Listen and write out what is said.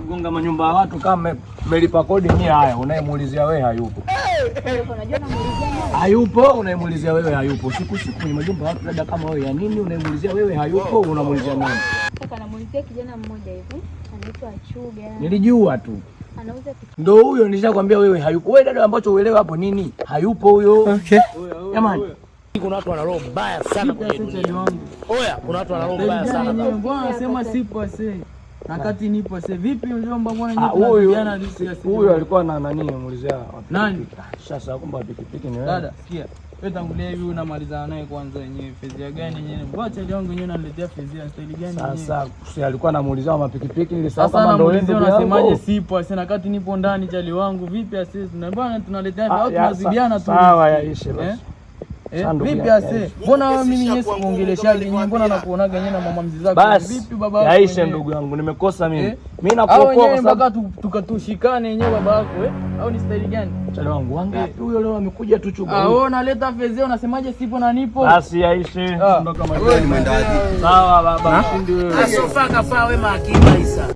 Gonga manyumba ya watu kama mmelipa kodi nyie. Haya, unayemuulizia wewe hayupo. Unajua namuulizia nani? Hayupo, unayemuulizia wewe hayupo. Siku kwenye majumba watu dada kama wewe ya nini unayemuulizia wewe hayupo, unamuulizia nani? Kaka namuulizia kijana mmoja hivi, anaitwa Chuga. Nilijua tu. Anauza kitu. Ndio huyo nilishakwambia wewe hayupo. Wewe dada ambacho uelewa hapo nini? Hayupo huyo. Okay. Jamani. Kuna watu wana roho mbaya sana kwenye dunia wangu. Oya, kuna watu wana roho mbaya sana. Mbona anasema sipo ase? Na kati nipo ase. Vipi mjomba mbona nyinyi huyo alikuwa na nani muulizia wapi? Nani? Sasa kumbe pikipiki ni wewe. Dada, sikia. Wewe tangulia hivi unamalizana naye kwanza wenyewe. Fezia gani yenyewe? Mwacha leo wangu yenyewe ananiletea fezia style gani yenyewe? Sasa si alikuwa anamuulizia mapikipiki ile sasa kama ndio wewe unasemaje sipo ase na kati nipo ndani chali wangu. Vipi ase? Bwana tunaletea au tunazidiana tu. Sawa yaishe basi. Vipi ase? Mbona mimi Yesu muongeleshaje nyinyi? Mbona nakuonaga nyinyi na mama mzizi zako? Vipi baba yako? Yaishe ndugu yangu, nimekosa mimi. Mimi nakuokoa kwa sababu tukatushikane yenyewe baba yako au ni style gani? Chale wangu wangapi huyo leo amekuja tu Chuga. Wewe unaleta fezea unasemaje sipo na nipo? Basi yaishe. Ondoka majani. Sawa baba, mshindi wewe. Asofa kafaa wewe makini Isa.